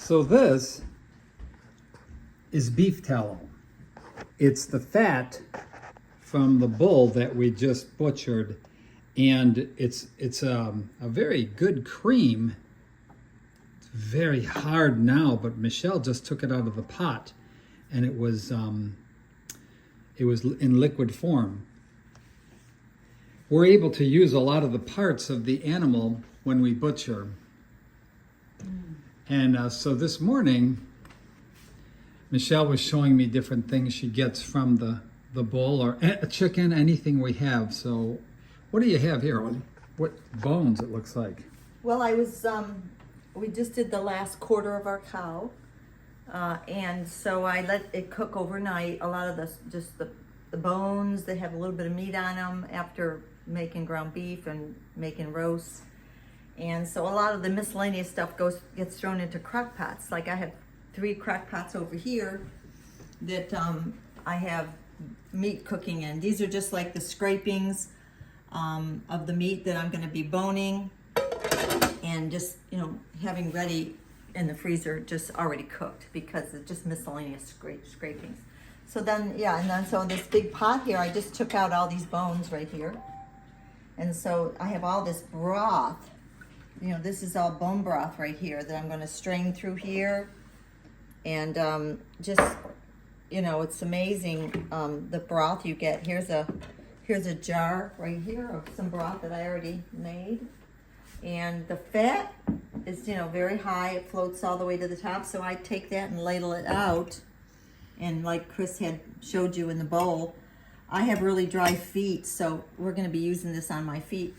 So this is beef tallow. It's the fat from the bull that we just butchered, and it's a very good cream. It's very hard now, but Michelle just took it out of the pot, and it was in liquid form. We're able to use a lot of the parts of the animal when we butcher. And so this morning, Michelle was showing me different things she gets from the bull or a chicken, anything we have. So what do you have here? What bones it looks like? Well, we just did the last quarter of our cow. And so I let it cook overnight. A lot of the bones, they have a little bit of meat on them after making ground beef and making roasts. And so a lot of the miscellaneous stuff gets thrown into crock pots. Like I have 3 crock pots over here that I have meat cooking in. These are just like the scrapings of the meat that I'm going to be boning and just, having ready in the freezer, just already cooked, because it's just miscellaneous scrapings. So then, so this big pot here, I just took out all these bones right here. And so I have all this broth. This is all bone broth right here that I'm going to strain through here. And it's amazing the broth you get. Here's a jar right here of some broth that I already made. And the fat is, very high. It floats all the way to the top. So I take that and ladle it out. And like Chris had showed you in the bowl, I have really dry feet, so we're going to be using this on my feet.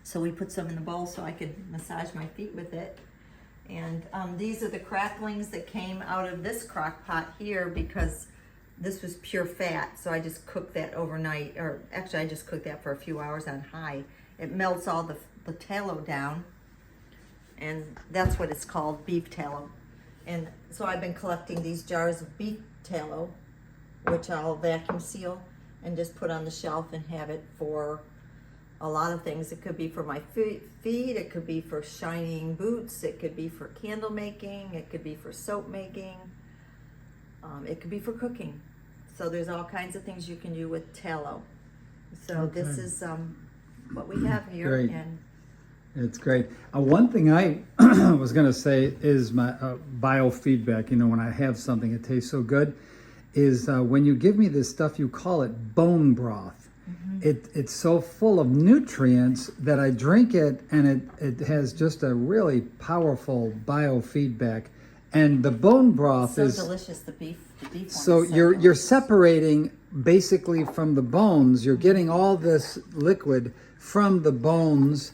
So we put some in the bowl so I could massage my feet with it. And these are the cracklings that came out of this crock pot here, because this was pure fat. So I just cooked that overnight, or actually I just cooked that for a few hours on high. It melts all the tallow down, and that's what it's called, beef tallow. And so I've been collecting these jars of beef tallow, which I'll vacuum seal and just put on the shelf and have it for a lot of things. It could be for my feet, it could be for shining boots, it could be for candle making, it could be for soap making, it could be for cooking. So there's all kinds of things you can do with tallow. So Okay. This is what we have here. Great. And It's great. One thing I was going to say is my biofeedback. When I have something, it tastes so good. Is when you give me this stuff, you call it bone broth. Mm-hmm. It's so full of nutrients that I drink it, and it has just a really powerful biofeedback. And the bone broth so is delicious. The beef one. So is you're delicious. separating basically from the bones. You're getting all this liquid from the bones,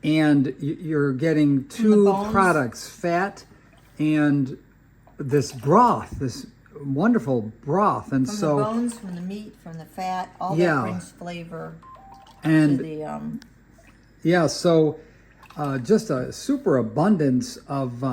and you're getting 2 products: fat and this broth, this wonderful broth. And from so the bones, from the meat, from the fat, all that brings flavor and to the just a super abundance of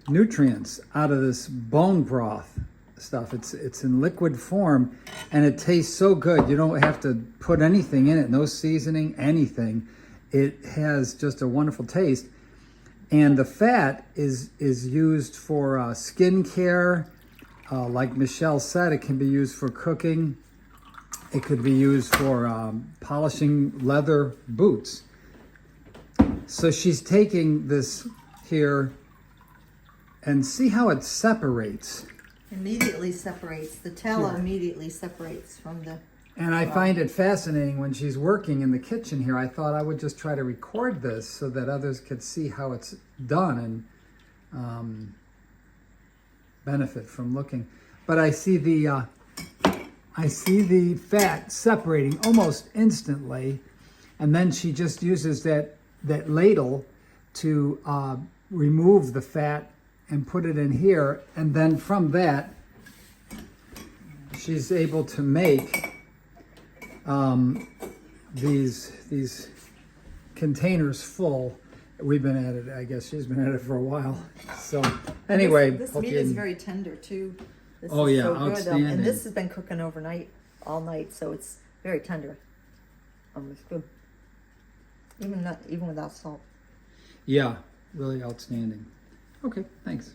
nutrients out of this bone broth stuff. It's in liquid form, and it tastes so good. You don't have to put anything in it, no seasoning, anything. It has just a wonderful taste. And the fat is used for skin care. Like Michelle said, it can be used for cooking. It could be used for polishing leather boots. So she's taking this here, and see how it separates. immediately separates. The tallow immediately separates from the. And I find it fascinating when she's working in the kitchen here. I thought I would just try to record this so that others could see how it's done and benefit from looking. But I see the fat separating almost instantly, and then she just uses that ladle to remove the fat and put it in here, and then from that she's able to make these containers full. We've been at it, I guess she's been at it for a while. So anyway, this meat is very tender too. This Oh, is yeah, so good. outstanding. And this has been cooking overnight, all night, so it's very tender. It's good, even without salt. yeah, really outstanding. Okay, thanks.